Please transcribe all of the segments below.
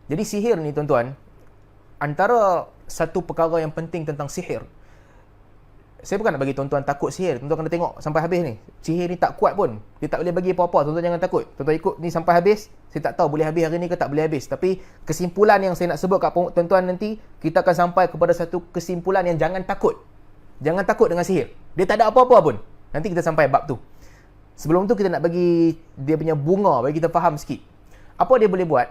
Jadi sihir ni tuan-tuan, antara satu perkara yang penting tentang sihir, saya bukan nak bagi tuan-tuan takut sihir. Tuan-tuan kena tengok sampai habis ni. Sihir ni tak kuat pun. Dia tak boleh bagi apa-apa. Tuan-tuan jangan takut. Tuan-tuan ikut ni sampai habis. Saya tak tahu boleh habis hari ni ke tak boleh habis. Tapi kesimpulan yang saya nak sebut kat tuan-tuan nanti, kita akan sampai kepada satu kesimpulan yang jangan takut. Jangan takut dengan sihir. Dia tak ada apa-apa pun. Nanti kita sampai bab tu. Sebelum tu kita nak bagi dia punya bunga, bagi kita faham sikit. Apa dia boleh buat?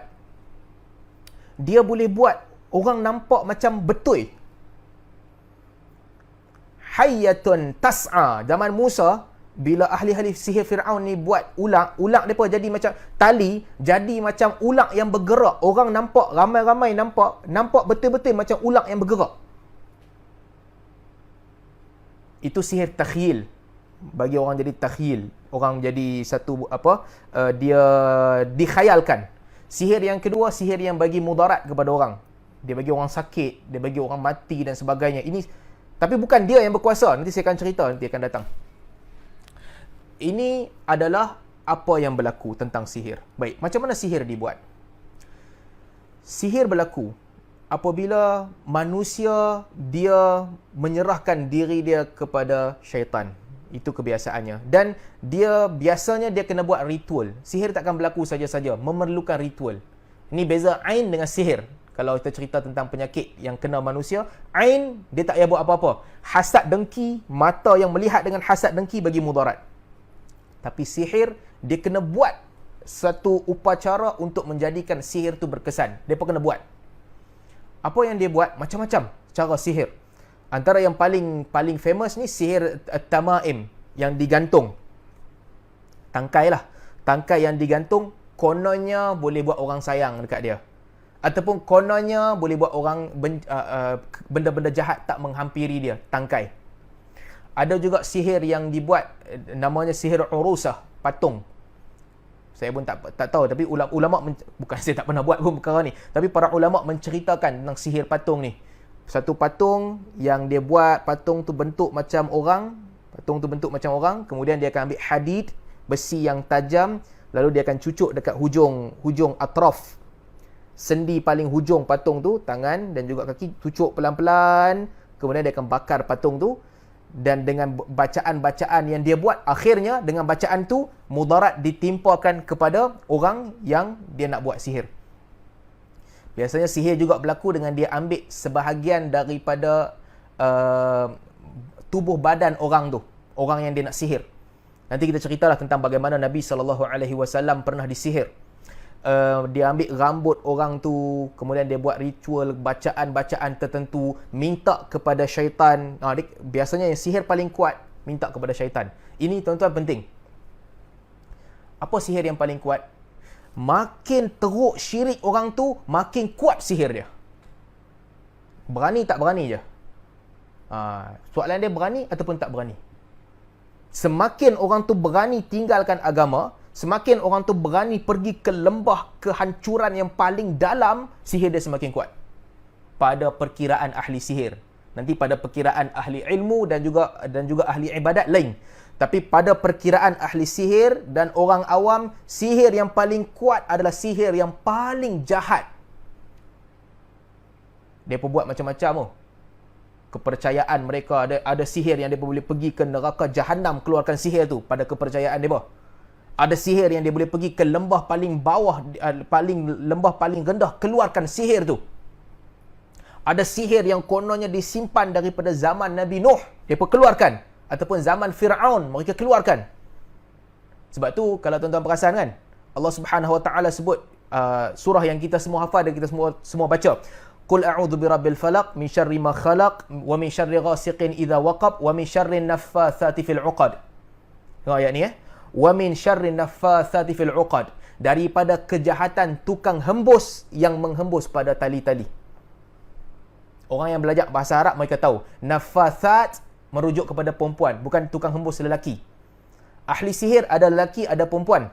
Dia boleh buat orang nampak macam betul. Hayyatun tas'a. Zaman Musa, bila ahli-ahli sihir Fir'aun ni buat ulang mereka jadi macam tali, jadi macam ulang yang bergerak. Orang nampak, ramai-ramai nampak betul-betul macam ulang yang bergerak. Itu sihir takhyil. Bagi orang jadi takhyil, orang jadi satu dia dikhayalkan. Sihir yang kedua, sihir yang bagi mudarat kepada orang. Dia bagi orang sakit, dia bagi orang mati dan sebagainya. Ini tapi bukan dia yang berkuasa. Nanti saya akan cerita, nanti akan datang. Ini adalah apa yang berlaku tentang sihir. Baik, macam mana sihir dibuat? Sihir berlaku apabila manusia dia menyerahkan diri dia kepada syaitan. Itu kebiasaannya. Dan biasanya dia kena buat ritual. Sihir takkan berlaku saja-saja, memerlukan ritual. Ini beza ain dengan sihir. Kalau kita cerita tentang penyakit yang kena manusia, ain dia tak payah buat apa-apa. Hasad dengki, mata yang melihat dengan hasad dengki bagi mudarat. Tapi sihir, dia kena buat satu upacara untuk menjadikan sihir tu berkesan. Dia pun kena buat. Apa yang dia buat? Macam-macam cara sihir. Antara yang paling famous ni sihir tamaim yang digantung. Tangkai lah. Tangkai yang digantung, kononnya boleh buat orang sayang dekat dia. Ataupun kononnya boleh buat orang benda-benda jahat tak menghampiri dia, tangkai. Ada juga sihir yang dibuat, namanya sihir urusah, patung. Saya pun tak tahu, tapi ulama bukan saya tak pernah buat pun perkara ni, tapi para ulama menceritakan tentang sihir patung ni. Satu patung yang dia buat, patung tu bentuk macam orang, kemudian dia akan ambil hadid, besi yang tajam, lalu dia akan cucuk dekat hujung atraf, sendi paling hujung patung tu, tangan dan juga kaki, cucuk pelan-pelan, kemudian dia akan bakar patung tu, dan dengan bacaan-bacaan yang dia buat, akhirnya dengan bacaan tu mudarat ditimpakan kepada orang yang dia nak buat sihir. Biasanya sihir juga berlaku dengan dia ambil sebahagian daripada tubuh badan orang tu, orang yang dia nak sihir. Nanti kita ceritalah tentang bagaimana Nabi SAW pernah disihir. Dia ambil rambut orang tu, kemudian dia buat ritual, bacaan-bacaan tertentu, minta kepada syaitan. Biasanya yang sihir paling kuat, minta kepada syaitan. Ini tuan-tuan penting. Apa sihir yang paling kuat? Makin teruk syirik orang tu, makin kuat sihir dia. Berani tak berani je. Soalan dia berani ataupun tak berani. Semakin orang tu berani tinggalkan agama, semakin orang tu berani pergi ke lembah kehancuran yang paling dalam, sihir dia semakin kuat. Pada perkiraan ahli sihir. Nanti pada perkiraan ahli ilmu dan juga ahli ibadat lain. Tapi pada perkiraan ahli sihir dan orang awam, sihir yang paling kuat adalah sihir yang paling jahat. Dia pun buat macam-macam tu. Kepercayaan mereka, ada sihir yang dia boleh pergi ke neraka Jahannam keluarkan sihir tu pada kepercayaan dia. Ada sihir yang dia boleh pergi ke lembah paling bawah, lembah paling rendah, keluarkan sihir tu. Ada sihir yang kononnya disimpan daripada zaman Nabi Nuh, dia pun keluarkan. Ataupun zaman Fir'aun, mereka keluarkan. Sebab tu, kalau tuan-tuan perasan kan, Allah Subhanahu Wa Taala sebut surah yang kita semua hafal dan kita semua baca. Qul a'udzu birabbil falaq min syarri ma khalaq wa min syarri ghasiqin idza waqab wa min syarri naffatsati fil 'uqad. Tengok ayat ni wa min syarri naffatsati fil 'uqad, daripada kejahatan tukang hembus yang menghembus pada tali-tali. Orang yang belajar bahasa Arab mereka tahu naffatsat merujuk kepada perempuan, bukan tukang hembus lelaki. Ahli sihir ada lelaki, ada perempuan.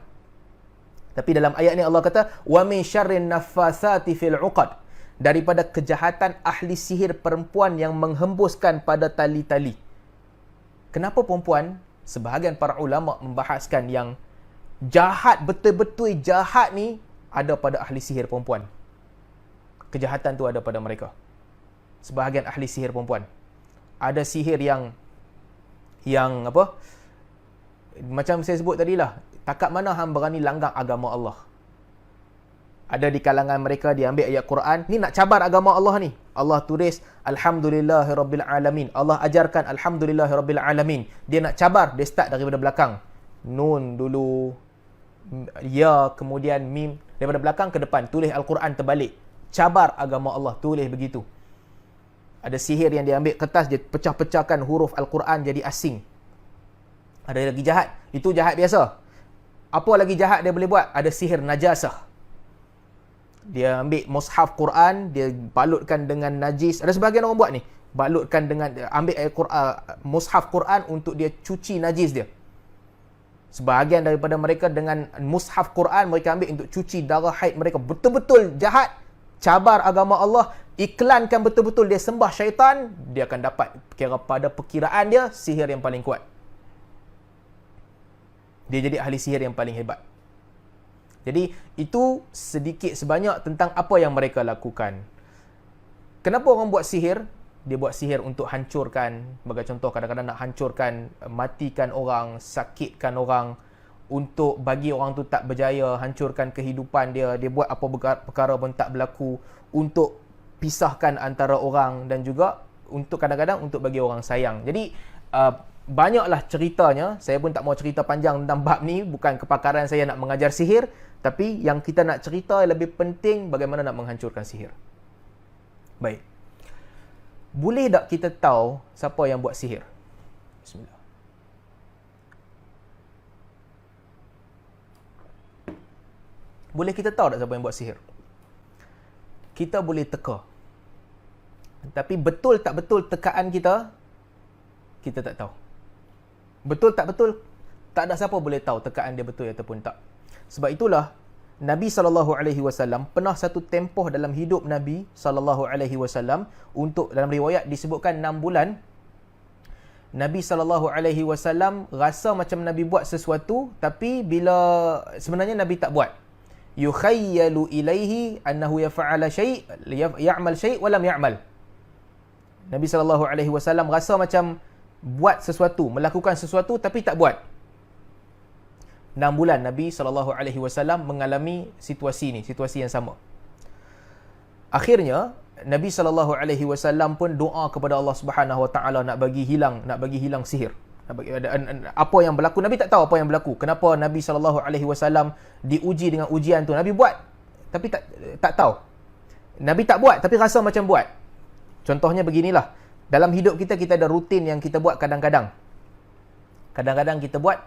Tapi dalam ayat ni Allah kata wa min syarri naffatsati fil 'uqad, daripada kejahatan ahli sihir perempuan yang menghembuskan pada tali-tali. Kenapa perempuan? Sebahagian para ulama membahaskan yang jahat, betul-betul jahat ni ada pada ahli sihir perempuan. kejahatan tu ada pada mereka. Sebahagian ahli sihir perempuan. Ada sihir yang apa? Macam saya sebut tadilah, takat mana hang berani langgar agama Allah? Ada di kalangan mereka dia ambil ayat Quran, ni nak cabar agama Allah ni. Allah tulis alhamdulillahirabbil alamin. Allah ajarkan alhamdulillahirabbil alamin. Dia nak cabar, dia start daripada belakang. Nun dulu, ya, kemudian mim, daripada belakang ke depan, tulis Al-Quran terbalik. Cabar agama Allah, tulis begitu. Ada sihir yang dia ambil kertas, dia pecah-pecahkan huruf Al-Quran jadi asing. Ada lagi jahat, itu jahat biasa. Apa lagi jahat dia boleh buat? Ada sihir najasah. Dia ambil mushaf Quran, dia balutkan dengan najis. Ada sebahagian orang buat ni, balutkan dengan, ambil mushaf Quran untuk dia cuci najis dia. Sebahagian daripada mereka dengan mushaf Quran mereka ambil untuk cuci darah haid mereka. Betul-betul jahat, cabar agama Allah, iklankan betul-betul dia sembah syaitan, dia akan dapat, kira pada perkiraan dia, sihir yang paling kuat. Dia jadi ahli sihir yang paling hebat. Jadi itu sedikit sebanyak tentang apa yang mereka lakukan. Kenapa orang buat sihir? Dia buat sihir untuk hancurkan, sebagai contoh kadang-kadang nak hancurkan, matikan orang, sakitkan orang, untuk bagi orang tu tak berjaya, hancurkan kehidupan dia. Dia buat apa perkara pun tak berlaku, untuk pisahkan antara orang, dan juga untuk kadang-kadang untuk bagi orang sayang. Jadi banyaklah ceritanya. Saya pun tak mau cerita panjang tentang bab ni, bukan kepakaran saya nak mengajar sihir, tapi yang kita nak cerita lebih penting bagaimana nak menghancurkan sihir. Baik. Boleh tak kita tahu siapa yang buat sihir? Bismillah. Boleh kita tahu tak siapa yang buat sihir? Kita boleh teka. Tapi betul tak betul tekaan kita, kita tak tahu. Betul tak betul, tak ada siapa boleh tahu tekaan dia betul ataupun tak. Sebab itulah Nabi SAW pernah satu tempoh dalam hidup Nabi SAW, untuk dalam riwayat disebutkan 6 bulan, Nabi SAW rasa macam Nabi buat sesuatu, tapi bila sebenarnya Nabi tak buat. Yukhayyalu ilaihi annahu yaf'ala syai', ya'mal syai' wa lam ya'mal. Nabi SAW rasa macam buat sesuatu, melakukan sesuatu tapi tak buat. 6 bulan Nabi SAW mengalami situasi ni, situasi yang sama. Akhirnya Nabi SAW pun doa kepada Allah Subhanahu Wa Taala nak bagi hilang sihir. Apa yang berlaku, Nabi tak tahu apa yang berlaku. Kenapa Nabi SAW diuji dengan ujian tu? Nabi buat tapi tak tahu. Nabi tak buat tapi rasa macam buat. Contohnya beginilah. Dalam hidup kita ada rutin yang kita buat kadang-kadang. Kadang-kadang kita buat,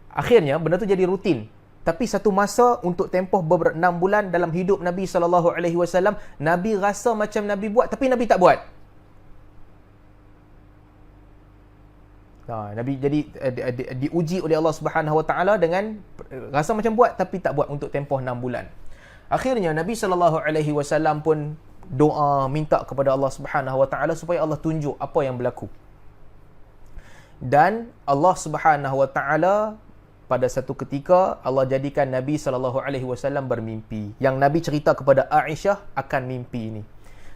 akhirnya benda tu jadi rutin. Tapi satu masa untuk tempoh 6 bulan dalam hidup Nabi SAW, Nabi rasa macam Nabi buat tapi Nabi tak buat. Nabi jadi diuji oleh Allah Subhanahu Wa Taala dengan rasa macam buat tapi tak buat untuk tempoh 6 bulan. Akhirnya Nabi SAW pun doa, minta kepada Allah Subhanahu Wa Taala supaya Allah tunjuk apa yang berlaku. Dan Allah Subhanahu Wa Taala pada satu ketika Allah jadikan Nabi SAW bermimpi. Yang Nabi cerita kepada Aisyah akan mimpi ini.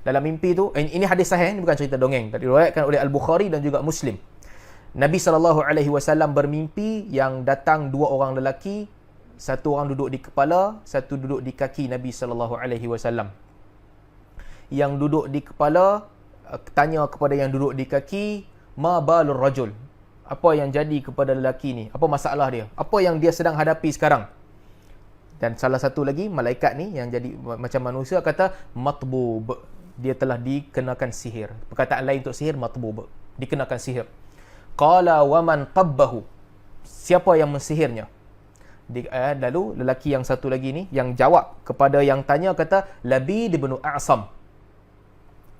Dalam mimpi tu, ini hadis sahih, ini bukan cerita dongeng, diriwayatkan oleh Al-Bukhari dan juga Muslim. Nabi SAW bermimpi yang datang 2 orang lelaki, satu orang duduk di kepala, satu duduk di kaki Nabi SAW. Yang duduk di kepala tanya kepada yang duduk di kaki, ma balur rajul, apa yang jadi kepada lelaki ni, apa masalah dia, apa yang dia sedang hadapi sekarang. Dan salah satu lagi malaikat ni yang jadi macam manusia kata matbub, dia telah dikenakan sihir. Perkataan lain untuk sihir matbub, dikenakan sihir. Qala wa man qabbahu, siapa yang mensihirnya? Lalu lelaki yang satu lagi ni yang jawab kepada yang tanya kata Labid bin A'sam.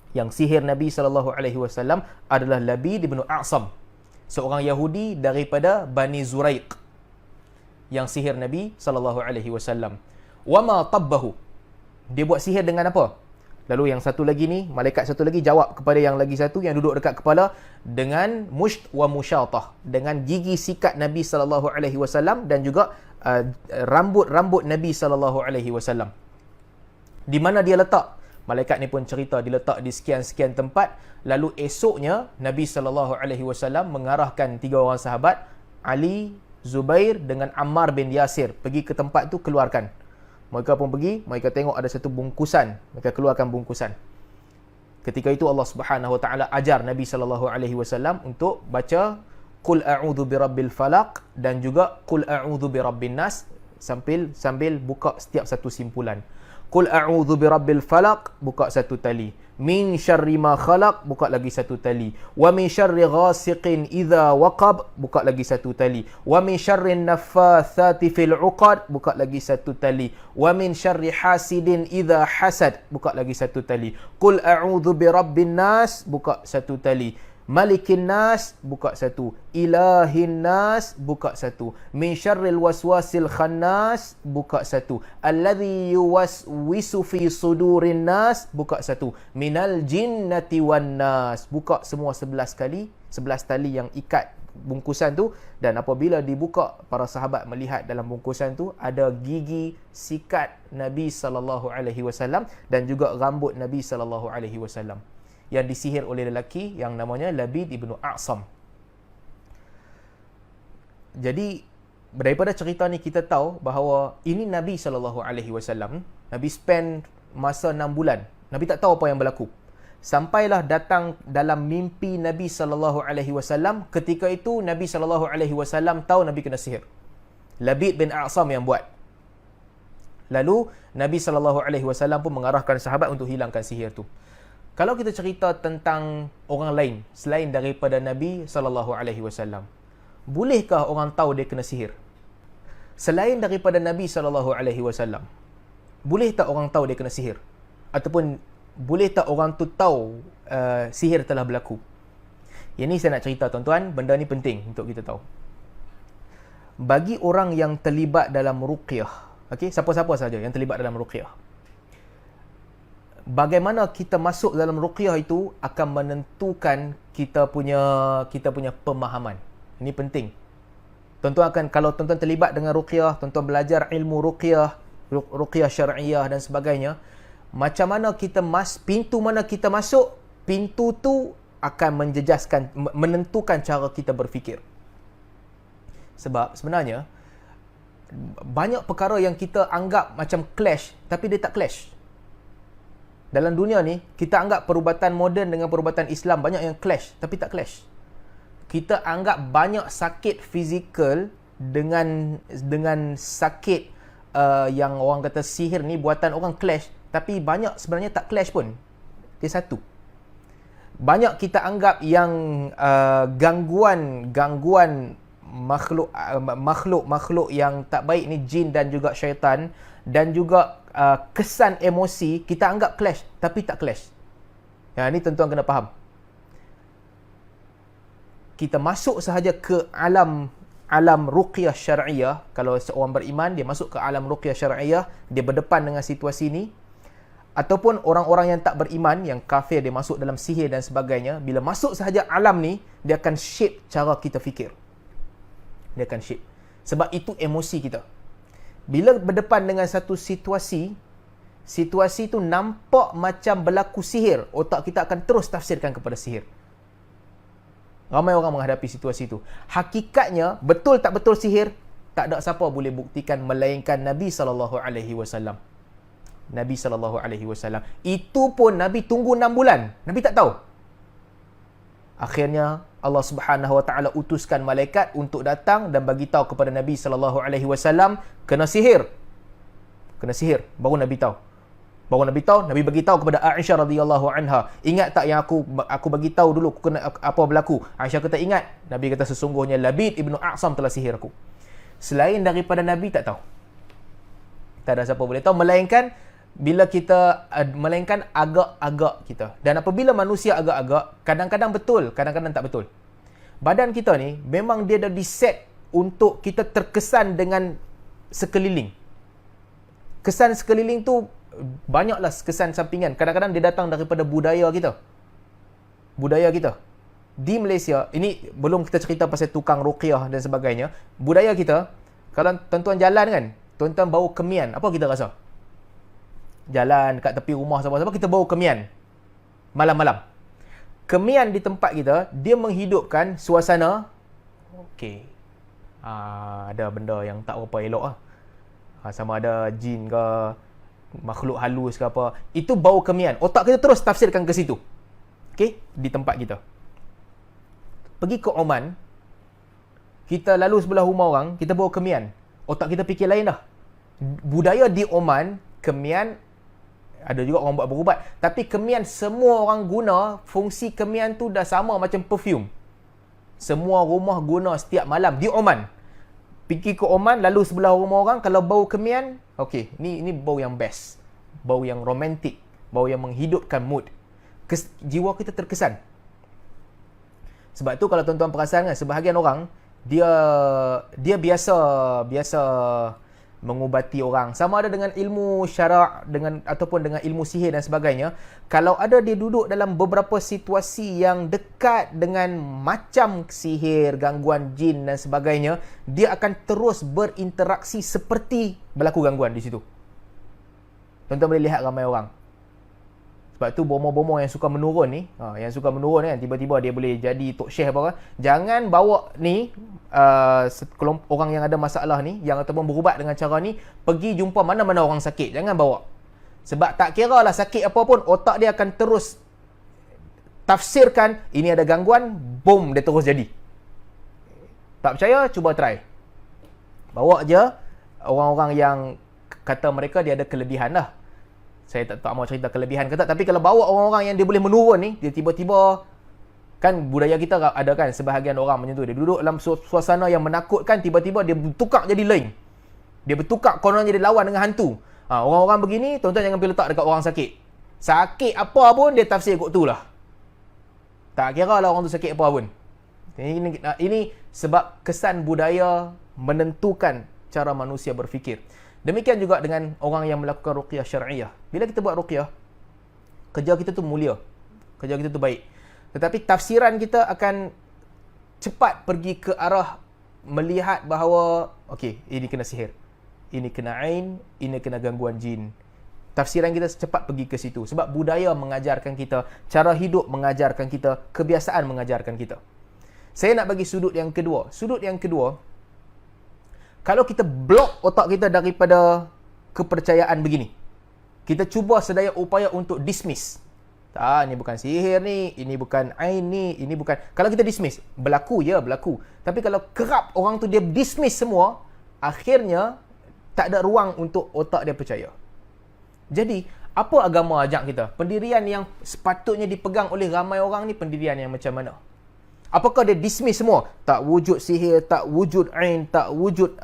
Yang sihir Nabi SAW adalah Labid bin A'sam, seorang Yahudi daripada Bani Zuraiq, yang sihir Nabi SAW. Wa ma tabbahu, dia buat sihir dengan apa? Lalu yang satu lagi ni, malaikat satu lagi jawab kepada yang lagi satu yang duduk dekat kepala, dengan musht wa musyatah, dengan gigi sikat Nabi SAW dan juga rambut-rambut Nabi SAW. Di mana dia letak? Malaikat ni pun cerita diletak di sekian-sekian tempat. Lalu esoknya Nabi SAW mengarahkan 3 orang sahabat, Ali, Zubair dengan Ammar bin Yasir, pergi ke tempat tu, keluarkan. Mereka pun pergi, mereka tengok ada satu bungkusan, mereka keluarkan bungkusan. Ketika itu Allah Subhanahu Wa Taala ajar Nabi SAW untuk baca Qul a'udzu birabbil falaq dan juga Qul a'udzu birabbin nas, sambil buka setiap satu simpulan. Qul a'udzu birabbil falaq, buka satu tali. Min syarri ma khalaq, buka lagi satu tali. Wa min syarri ghasiqin idza waqab, buka lagi satu tali. Wa min syarri naffatsati fil 'uqad, buka lagi satu tali. Wa min syarri hasidin idza hasad, buka lagi satu tali. Qul a'udzu birabbin nas, buka satu tali. Malikin nas, buka satu. Ilahin nas, buka satu. Min syarril waswasil khannas, buka satu. Alladhi yuwaswisu fi sudurin nas, buka satu. Minal jinnati wan nas, buka semua 11 kali, 11 tali yang ikat bungkusan tu. Dan apabila dibuka, para sahabat melihat dalam bungkusan tu ada gigi sikat Nabi SAW dan juga rambut Nabi SAW yang disihir oleh lelaki yang namanya Labid ibnu A'sam. Jadi daripada cerita ni kita tahu bahawa ini Nabi SAW, Nabi spend masa 6 bulan. Nabi tak tahu apa yang berlaku. Sampailah datang dalam mimpi Nabi SAW. Ketika itu Nabi SAW tahu Nabi kena sihir. Labid bin A'sam yang buat. Lalu Nabi SAW pun mengarahkan sahabat untuk hilangkan sihir tu. Kalau kita cerita tentang orang lain selain daripada Nabi SAW, bolehkah orang tahu dia kena sihir? Selain daripada Nabi SAW, boleh tak orang tahu dia kena sihir? Ataupun boleh tak orang tu tahu sihir telah berlaku? Yang ni saya nak cerita tuan-tuan, benda ni penting untuk kita tahu. Bagi orang yang terlibat dalam ruqyah, okey, siapa-siapa saja yang terlibat dalam ruqyah, bagaimana kita masuk dalam ruqyah itu akan menentukan kita punya pemahaman. Ini penting. Tuan-tuan akan, kalau tuan-tuan terlibat dengan ruqyah, tuan-tuan belajar ilmu ruqyah syar'iyah dan sebagainya, macam mana kita pintu mana kita masuk, pintu tu akan menentukan cara kita berfikir. Sebab sebenarnya banyak perkara yang kita anggap macam clash, tapi dia tak clash. Dalam dunia ni, kita anggap perubatan moden dengan perubatan Islam banyak yang clash, tapi tak clash. Kita anggap banyak sakit fizikal dengan sakit yang orang kata sihir ni buatan orang clash, tapi banyak sebenarnya tak clash pun. Dia satu. Banyak kita anggap yang gangguan makhluk yang tak baik ni, jin dan juga syaitan, dan juga kesan emosi, kita anggap clash, tapi tak clash. Ni tuan-tuan kena faham. Kita masuk sahaja ke alam ruqyah syar'iyah. Kalau seorang beriman, dia masuk ke alam ruqyah syar'iyah, dia berdepan dengan situasi ni. Ataupun orang-orang yang tak beriman, yang kafir, dia masuk dalam sihir dan sebagainya. Bila masuk sahaja alam ni, dia akan shape cara kita fikir. Dia akan shape. Sebab itu emosi kita. Bila berdepan dengan satu situasi tu nampak macam berlaku sihir, otak kita akan terus tafsirkan kepada sihir. Ramai orang menghadapi situasi tu. Hakikatnya, betul tak betul sihir, tak ada siapa boleh buktikan melainkan Nabi SAW. Nabi SAW. Itu pun Nabi tunggu 6 bulan. Nabi tak tahu. Akhirnya Allah Subhanahu Wa Taala utuskan malaikat untuk datang dan bagi tahu kepada Nabi SAW kena sihir. Kena sihir. Baru Nabi tahu. Nabi bagi tahu kepada Aisyah radhiyallahu anha. Ingat tak yang aku bagi tahu dulu apa berlaku? Aisyah kata ingat. Nabi kata sesungguhnya Labid ibnu A'sam telah sihir aku. Selain daripada Nabi tak tahu. Tak ada siapa boleh tahu melainkan melainkan agak-agak kita. Dan apabila manusia agak-agak, kadang-kadang betul, kadang-kadang tak betul. Badan kita ni memang dia dah diset untuk kita terkesan dengan sekeliling. Kesan sekeliling tu banyaklah kesan sampingan. Kadang-kadang dia datang daripada budaya kita. Di Malaysia, ini belum kita cerita pasal tukang ruqyah dan sebagainya. Budaya kita, kalau tuan-tuan jalan kan, tuan-tuan bau kemian, apa kita rasa? jalan kat tepi rumah siapa-siapa, kita bawa kemian malam-malam. Kemian di tempat kita, dia menghidupkan suasana. Okey, ada benda yang tak berapa elok lah. Sama ada jin ke, makhluk halus ke apa. Itu bau kemian. Otak kita terus tafsirkan ke situ. Okey, di tempat kita. Pergi ke Oman, kita lalu sebelah rumah orang, kita bawa kemian. Otak kita fikir lain dah. Budaya di Oman, kemian, ada juga orang buat berubat. Tapi kemian semua orang guna, fungsi kemian tu dah sama macam perfume. Semua rumah guna setiap malam di Oman. Pergi ke Oman, lalu sebelah rumah orang, kalau bau kemian, okey, ni bau yang best. Bau yang romantik. Bau yang menghidupkan mood. Jiwa kita terkesan. Sebab tu kalau tuan-tuan perasan kan, sebahagian orang, dia biasa mengubati orang, sama ada dengan ilmu syarak ataupun dengan ilmu sihir dan sebagainya. Kalau ada dia duduk dalam beberapa situasi yang dekat dengan macam sihir, gangguan jin dan sebagainya, dia akan terus berinteraksi seperti berlaku gangguan di situ. Tuan-tuan boleh lihat ramai orang. Sebab tu bomo-bomo yang suka menurun ni, yang suka menurun kan, tiba-tiba dia boleh jadi tok syekh apa kan. Jangan bawa ni orang yang ada masalah ni, yang ataupun berubat dengan cara ni, pergi jumpa mana-mana orang sakit. Jangan bawa. Sebab tak kira lah sakit apa pun, otak dia akan terus tafsirkan ini ada gangguan, boom, dia terus jadi. Tak percaya, cuba try. Bawa je orang-orang yang kata mereka dia ada kelebihan lah. Saya tak mahu cerita kelebihan ke tak, tapi kalau bawa orang-orang yang dia boleh menurun ni, dia tiba-tiba, kan budaya kita ada kan, sebahagian orang macam tu, dia duduk dalam suasana yang menakutkan, tiba-tiba dia bertukar jadi lain. Dia bertukar, konon jadi lawan dengan hantu. Orang-orang begini, tuan-tuan jangan pergi letak dekat orang sakit. Sakit apa pun, dia tafsir kot tu lah. Tak kira lah orang tu sakit apa pun. Ini sebab kesan budaya menentukan cara manusia berfikir. Demikian juga dengan orang yang melakukan ruqyah syar'iyah. Bila kita buat ruqyah, kerja kita tu mulia. Kerja kita tu baik. Tetapi tafsiran kita akan cepat pergi ke arah melihat bahawa, okey, ini kena sihir. Ini kena ain, ini kena gangguan jin. Tafsiran kita secepat pergi ke situ. Sebab budaya mengajarkan kita, cara hidup mengajarkan kita, kebiasaan mengajarkan kita. Saya nak bagi sudut yang kedua. Sudut yang kedua, kalau kita blok otak kita daripada kepercayaan begini, kita cuba sedaya upaya untuk dismiss. Ini bukan sihir ni, ini bukan ain ni, ini bukan. Kalau kita dismiss, berlaku ya, berlaku. Tapi kalau kerap orang tu dia dismiss semua, akhirnya tak ada ruang untuk otak dia percaya. Jadi, apa agama ajak kita? Pendirian yang sepatutnya dipegang oleh ramai orang ni pendirian yang macam mana? Apakah dia dismiss semua? Tak wujud sihir, tak wujud ain, tak wujud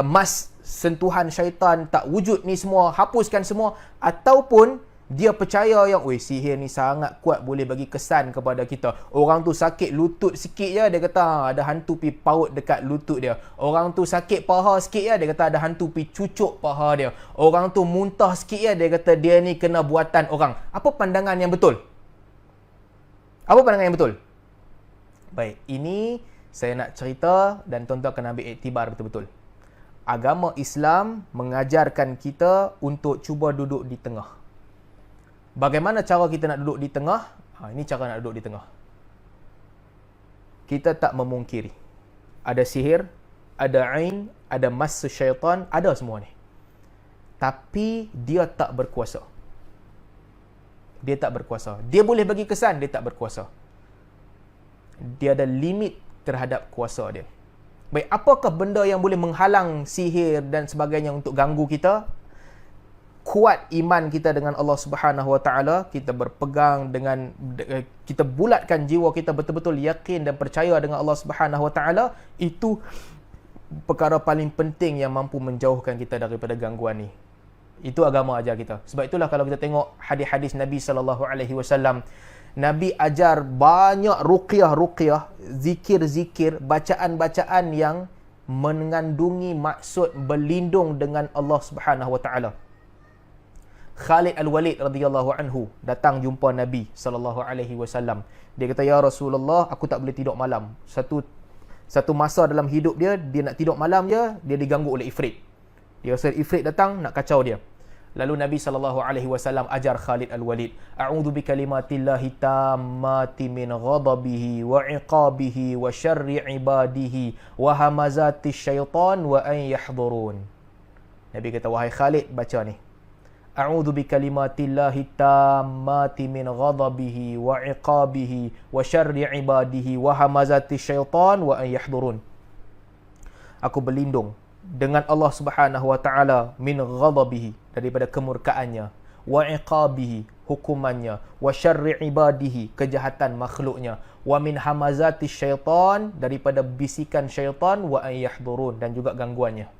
mas sentuhan syaitan, tak wujud ni semua, hapuskan semua. Ataupun dia percaya yang sihir ni sangat kuat, boleh bagi kesan kepada kita. Orang tu sakit lutut sikit je, dia kata ada hantu pi paut dekat lutut dia. Orang tu sakit paha sikit je, dia kata ada hantu pi cucuk paha dia. Orang tu muntah sikit je, dia kata dia ni kena buatan orang. Apa pandangan yang betul? Apa pandangan yang betul? Baik, ini saya nak cerita dan tuan-tuan kena ambil iktibar betul-betul. Agama Islam mengajarkan kita untuk cuba duduk di tengah. Bagaimana cara kita nak duduk di tengah? Ini cara nak duduk di tengah. Kita tak memungkiri. Ada sihir, ada ain, ada mas syaitan, ada semua ni. Tapi dia tak berkuasa. Dia tak berkuasa. Dia boleh bagi kesan, dia tak berkuasa. Dia ada limit terhadap kuasa dia. Baik, apakah benda yang boleh menghalang sihir dan sebagainya untuk ganggu kita? Kuat iman kita dengan Allah Subhanahu Wa Taala, kita berpegang dengan, kita bulatkan jiwa kita betul-betul yakin dan percaya dengan Allah Subhanahu Wa Taala, itu perkara paling penting yang mampu menjauhkan kita daripada gangguan ni. Itu agama ajar kita. Sebab itulah kalau kita tengok hadis-hadis Nabi SAW, Nabi ajar banyak ruqyah, zikir-zikir, bacaan-bacaan yang mengandungi maksud berlindung dengan Allah Subhanahu Wa Taala. Khalid Al-Walid radhiyallahu anhu datang jumpa Nabi SAW. Dia kata, "Ya Rasulullah, aku tak boleh tidur malam." Satu masa dalam hidup dia nak tidur malam je, dia diganggu oleh ifrit. Dia rasa ifrit datang nak kacau dia. Lalu Nabi SAW ajar Khalid Al-Walid, a'udzu bikalimatillahi tammati min ghadabihi wa iqabihi wa syarri ibadihi wa hamazati syaitan wa an yahdurun. Nabi kata, wahai Khalid, baca ni. A'udzu bikalimatillahi tammati min ghadabihi wa iqabihi wa syarri ibadihi wa hamazati syaitan wa an yahdurun. Aku berlindung dengan Allah Subhanahu wa taala min ghadabihi, daripada kemurkaannya, wa iqabihi, hukumannya, wa syarri ibadihi, kejahatan makhluknya, wa min hamazati syaitan, daripada bisikan syaitan, wa an yahdurun, dan juga gangguannya.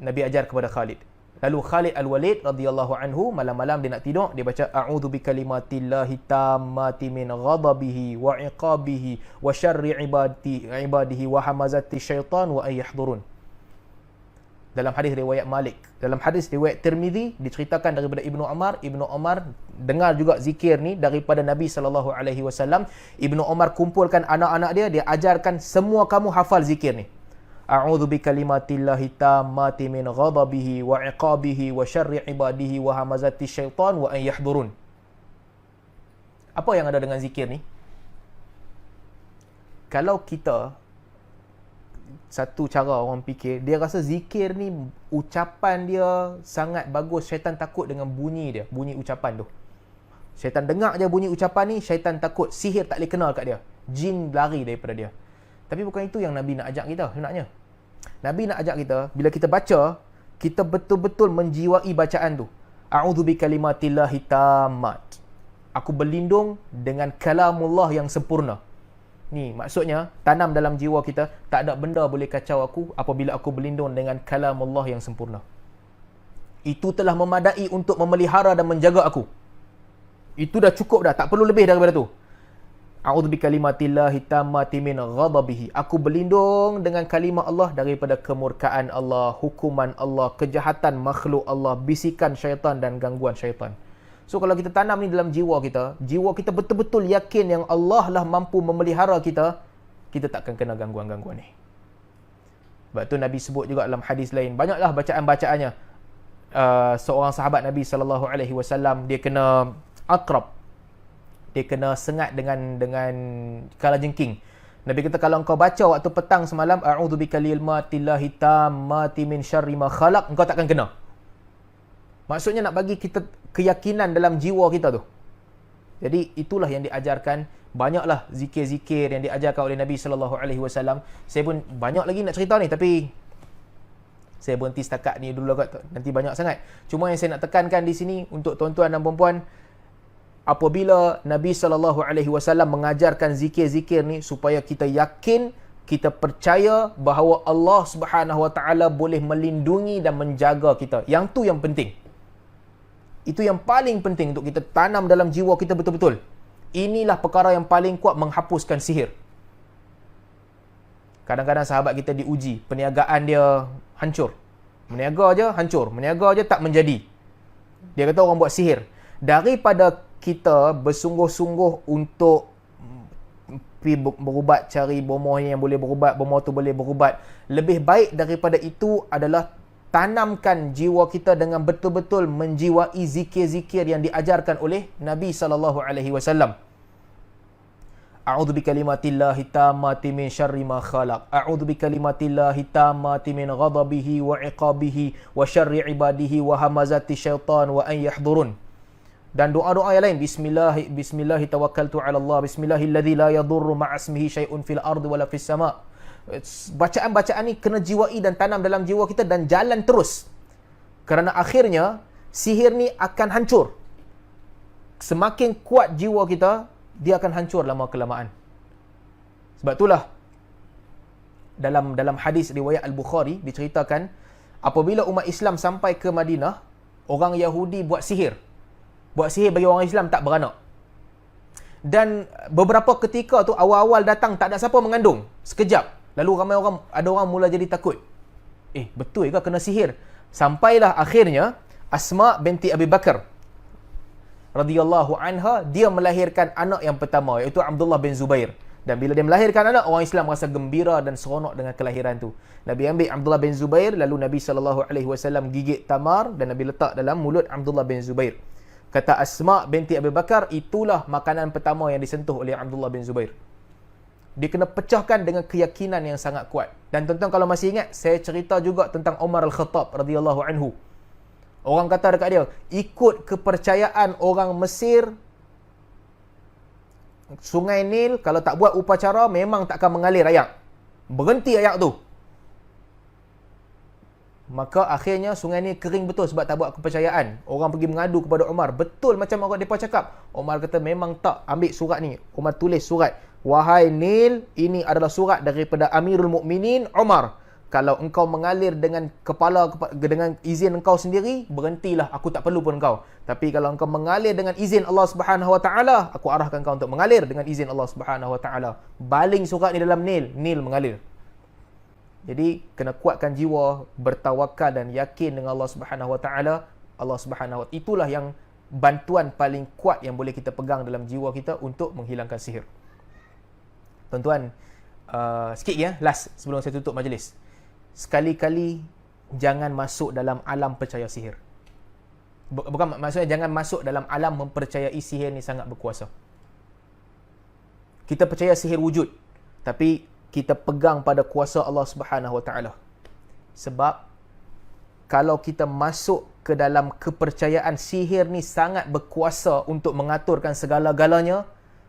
Nabi ajar kepada Khalid. Lalu Khalid Al-Walid radhiyallahu anhu, malam-malam dia nak tidur, dia baca a'udzu bikalimatillahi tammati min ghadabihi wa iqabihi wa syarri ibadihi wa hamazati syaitan wa an yahdurun. Dalam hadis riwayat Malik, dalam hadis riwayat Tirmizi diceritakan daripada Ibnu Umar dengar juga zikir ni daripada Nabi SAW. Ibnu Umar kumpulkan anak-anak dia, dia ajarkan semua kamu hafal zikir ni. A'udzu bikalimatillahi tammati min ghadabihi wa iqabihi wa syarri ibadihi wa hamazati syaitan wa an yahdurun. Apa yang ada dengan zikir ni? Kalau kita, satu cara orang fikir, dia rasa zikir ni ucapan dia sangat bagus, syaitan takut dengan bunyi dia, bunyi ucapan tu. Syaitan dengar je bunyi ucapan ni, syaitan takut, sihir tak boleh kenal kat dia, jin lari daripada dia. Tapi bukan itu yang Nabi nak ajak kita sebenarnya. Nabi nak ajak kita, bila kita baca, kita betul-betul menjiwai bacaan tu. A'udzu bikalimatillahi tammat. Aku berlindung dengan kalamullah yang sempurna. Ni maksudnya, tanam dalam jiwa kita, tak ada benda boleh kacau aku apabila aku berlindung dengan kalamullah yang sempurna. Itu telah memadai untuk memelihara dan menjaga aku. Itu dah cukup dah, tak perlu lebih daripada tu. A'udzu bikalimatillahi tammati min ghadabihi. Aku berlindung dengan kalimah Allah daripada kemurkaan Allah, hukuman Allah, kejahatan makhluk Allah, bisikan syaitan dan gangguan syaitan. So kalau kita tanam ni dalam jiwa kita betul-betul yakin yang Allah lah mampu memelihara kita, kita takkan kena gangguan-gangguan ni. Sebab tu Nabi sebut juga dalam hadis lain, banyaklah bacaan-bacaannya. Seorang sahabat Nabi SAW, dia kena akrab, dia kena sengat dengan kalajengking. Nabi kata, kalau engkau baca waktu petang semalam, a'udzu bikalimatillahi tammati min syarri ma khalaq, engkau takkan kena. Maksudnya nak bagi kita keyakinan dalam jiwa kita tu. Jadi itulah yang diajarkan. Banyaklah zikir-zikir yang diajarkan oleh Nabi SAW. Saya pun banyak lagi nak cerita ni, tapi saya berhenti setakat ni dulu kot. Nanti banyak sangat. Cuma yang saya nak tekankan di sini untuk tuan-tuan dan puan-puan, apabila Nabi SAW mengajarkan zikir-zikir ni, supaya kita yakin, kita percaya bahawa Allah Subhanahu Wa Taala boleh melindungi dan menjaga kita. Yang tu yang penting. Itu yang paling penting untuk kita tanam dalam jiwa kita betul-betul. Inilah perkara yang paling kuat menghapuskan sihir. Kadang-kadang sahabat kita diuji, perniagaan dia hancur. Meniaga je hancur, meniaga je tak menjadi. Dia kata orang buat sihir. Daripada kita bersungguh-sungguh untuk pergi berubat, cari bomoh yang boleh berubat, bomoh tu boleh berubat, lebih baik daripada itu adalah tanamkan jiwa kita dengan betul-betul menjiwai zikir-zikir yang diajarkan oleh Nabi SAW. A'udzu bikalimatillahi tammati min syarri ma khalaq. A'udzu bikalimatillahi tammati min ghadabihi wa iqabihi wa syarri ibadihi wa hamazati syaitan wa an yahdurun. Dan doa-doa yang lain, bismillah tawakkaltu 'ala Allah, bismillahilladzi la yadurru ma'asmihi syai'un fil ardi wala fis sama'. Bacaan-bacaan ni kena jiwai dan tanam dalam jiwa kita dan jalan terus. Kerana akhirnya sihir ni akan hancur. Semakin kuat jiwa kita, dia akan hancur lama-kelamaan. Sebab itulah dalam hadis riwayat Al-Bukhari diceritakan, apabila umat Islam sampai ke Madinah, orang Yahudi buat sihir. Buat sihir bagi orang Islam tak beranak. Dan beberapa ketika tu awal-awal datang tak ada siapa mengandung. Sekejap. Lalu ramai orang, ada orang mula jadi takut. Betul ke kena sihir? Sampailah akhirnya Asma binti Abi Bakar radhiyallahu anha, dia melahirkan anak yang pertama, iaitu Abdullah bin Zubair. Dan bila dia melahirkan anak, orang Islam rasa gembira dan seronok dengan kelahiran tu. Nabi ambil Abdullah bin Zubair, lalu Nabi SAW gigit tamar dan Nabi letak dalam mulut Abdullah bin Zubair. Kata Asma binti Abu Bakar, itulah makanan pertama yang disentuh oleh Abdullah bin Zubair. Dia kena pecahkan dengan keyakinan yang sangat kuat. Dan tuan-tuan kalau masih ingat, saya cerita juga tentang Umar Al-Khattab radhiyallahu anhu. Orang kata dekat dia, ikut kepercayaan orang Mesir, Sungai Nil kalau tak buat upacara memang tak akan mengalir air. Berhenti air tu. Maka akhirnya Sungai Nil kering betul sebab tak buat kepercayaan. Orang pergi mengadu kepada Umar. Betul macam orang mereka cakap. Umar kata memang tak, ambil surat ni. Umar tulis surat. Wahai Nil, ini adalah surat daripada Amirul Mukminin Umar. Kalau engkau mengalir dengan kepala dengan izin engkau sendiri, berhentilah, aku tak perlu pun engkau. Tapi kalau engkau mengalir dengan izin Allah Subhanahu Wa Taala, aku arahkan kau untuk mengalir dengan izin Allah Subhanahu Wa Taala. Baling surat ni dalam Nil, Nil mengalir. Jadi kena kuatkan jiwa, bertawakal dan yakin dengan Allah Subhanahu Wa Taala. Allah Subhanahu Wa itulah yang bantuan paling kuat yang boleh kita pegang dalam jiwa kita untuk menghilangkan sihir. Tuan-tuan, sikit ya, last sebelum saya tutup majlis. Sekali-kali jangan masuk dalam alam percaya sihir. Bukan maksudnya jangan masuk dalam alam mempercayai sihir ni sangat berkuasa. Kita percaya sihir wujud, tapi kita pegang pada kuasa Allah Subhanahu Wa Taala. Sebab kalau kita masuk ke dalam kepercayaan sihir ni sangat berkuasa untuk mengaturkan segala-galanya,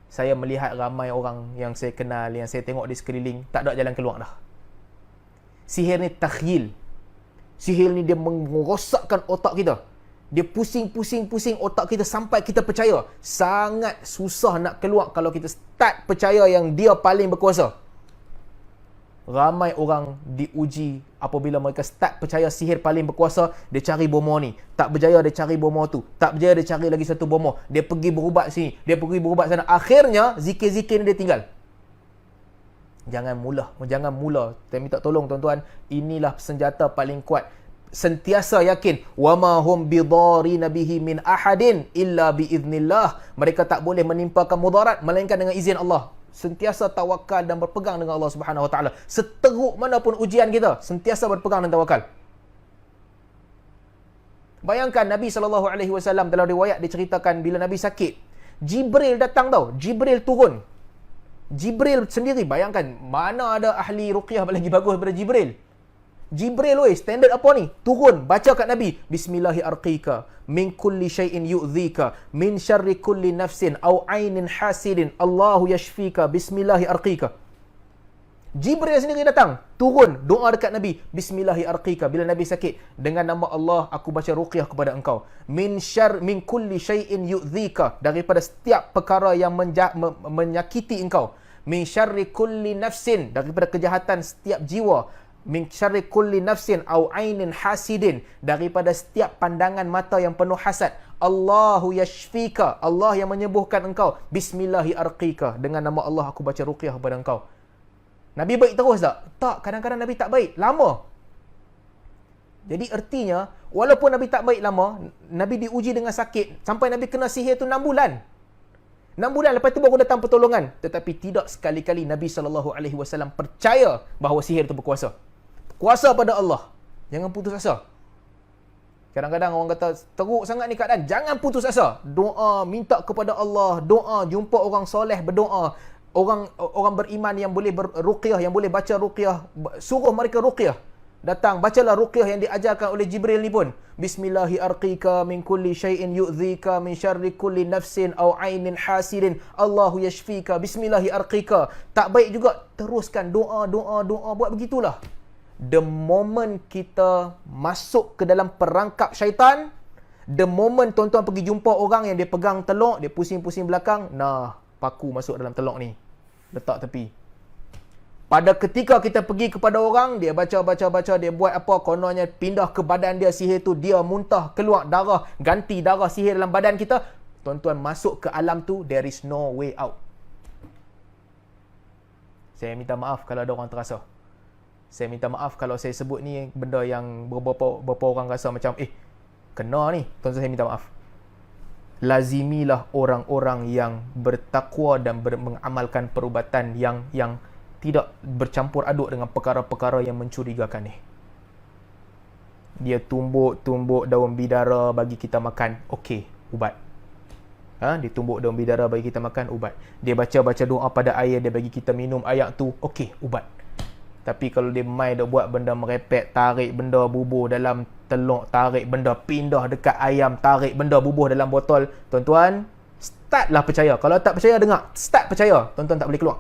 saya melihat ramai orang yang saya kenal, yang saya tengok di sekeliling, tak ada jalan keluar dah. Sihir ni takhyil. Sihir ni dia merosakkan otak kita. Dia pusing otak kita sampai kita percaya. Sangat susah nak keluar kalau kita start percaya yang dia paling berkuasa. Ramai orang diuji apabila mereka start percaya sihir paling berkuasa, dia cari bomoh ni. Tak berjaya, dia cari bomoh tu. Tak berjaya, dia cari lagi satu bomoh. Dia pergi berubat sini, dia pergi berubat sana. Akhirnya, zikir-zikir ni dia tinggal. Jangan mula. Saya minta tolong tuan-tuan, inilah senjata paling kuat. Sentiasa yakin, wama hum bidarina bihi min ahadin illa biiznillah. Mereka tak boleh menimpakan mudarat melainkan dengan izin Allah. Sentiasa tawakal dan berpegang dengan Allah Subhanahu Wa Taala. Seteruk manapun ujian kita, sentiasa berpegang dan tawakal. Bayangkan Nabi SAW dalam riwayat diceritakan bila Nabi sakit, Jibril datang tau. Jibril turun. Jibril sendiri, bayangkan, mana ada ahli ruqyah lagi bagus daripada Jibril. Jibril standard apa ni? Turun, baca kat Nabi, Bismillahirrahmanirrahim, min kulli syai'in yu'dhika, min syarri kulli nafsin, au ainin hasidin, Allahu yashfika, Bismillahirrahmanirrahim. Jibril sendiri datang, turun, doa dekat Nabi, Bismillahirrahmanirrahim. Bila Nabi sakit, dengan nama Allah, aku baca ruqyah kepada engkau. Min kulli syai'in yu'dhika, daripada setiap perkara yang menyakiti engkau. Min syarri kulli nafsin, daripada kejahatan setiap jiwa. Min syarri kulli nafsin au ainin hasidin, daripada setiap pandangan mata yang penuh hasad. Allahu yashfika, Allah yang menyembuhkan engkau. Bismillahirrahmanirrahim, dengan nama Allah aku baca ruqyah kepada engkau. Nabi baik terus tak? Tak, kadang-kadang Nabi tak baik lama. Jadi artinya, walaupun Nabi tak baik lama, Nabi diuji dengan sakit sampai Nabi kena sihir tu 6 bulan. 6 bulan lepas tu baru datang pertolongan. Tetapi tidak sekali-kali Nabi SAW percaya bahawa sihir itu berkuasa. Kuasa pada Allah. Jangan putus asa. Kadang-kadang orang kata, teruk sangat ni keadaan. Jangan putus asa. Doa, minta kepada Allah. Doa, jumpa orang soleh berdoa. Orang beriman yang boleh ruqyah, yang boleh baca ruqyah. Suruh mereka ruqyah. Datang, bacalah ruqyah yang diajarkan oleh Jibril ni pun. Bismillahirrahmanirrahim, min kulli syai'in yu'dhika, min syarri kulli nafsin au ainin hasidin, Allahu yashfika, Bismillahirrahmanirrahim. Tak baik juga, teruskan doa, buat begitulah. The moment kita masuk ke dalam perangkap syaitan, the moment tuan-tuan pergi jumpa orang yang dia pegang telok, dia pusing-pusing belakang, nah, paku masuk dalam telok ni, letak tepi. Pada ketika kita pergi kepada orang, dia baca, dia buat apa, kononnya pindah ke badan dia sihir tu, dia muntah, keluar darah, ganti darah sihir dalam badan kita. Tuan-tuan masuk ke alam tu, there is no way out. Saya minta maaf kalau ada orang terasa. Saya minta maaf kalau saya sebut ni benda yang beberapa orang rasa macam, kena ni. Tuan-tuan, saya minta maaf. lazimilah orang-orang yang bertakwa dan mengamalkan perubatan yang tidak bercampur aduk dengan perkara-perkara yang mencurigakan ni. Dia tumbuk daun bidara bagi kita makan, okey, ubat. Dia tumbuk daun bidara bagi kita makan, ubat. Dia baca doa pada air, dia bagi kita minum air tu, okey, ubat. Tapi kalau dia mai dah buat benda merepek, tarik benda bubuh dalam telur, tarik benda pindah dekat ayam, tarik benda bubuh dalam botol, tuan-tuan, startlah percaya. Kalau tak percaya, dengar, start percaya, tuan-tuan tak boleh keluar.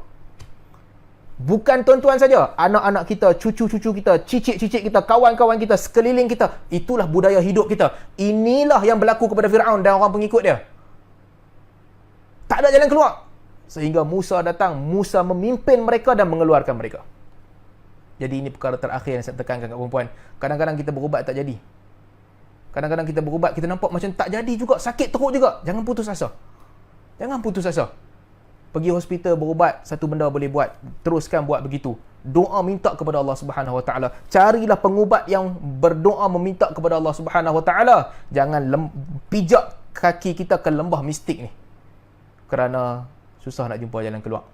Bukan tuan-tuan saja, anak-anak kita, cucu-cucu kita, cicit-cicit kita, kawan-kawan kita, sekeliling kita, itulah budaya hidup kita. Inilah yang berlaku kepada Firaun dan orang pengikut dia. Tak ada jalan keluar. Sehingga Musa datang, Musa memimpin mereka dan mengeluarkan mereka. Jadi ini perkara terakhir yang saya tekankan kat perempuan. Kadang-kadang kita berubat tak jadi. Kadang-kadang kita berubat, kita nampak macam tak jadi juga, sakit teruk juga. Jangan putus asa. Jangan putus asa. Pergi hospital berubat, satu benda boleh buat. Teruskan buat begitu. Doa minta kepada Allah Subhanahu Wa Taala. Carilah pengubat yang berdoa meminta kepada Allah Subhanahu Wa Taala. Jangan pijak kaki kita ke lembah mistik ni. Kerana susah nak jumpa jalan keluar.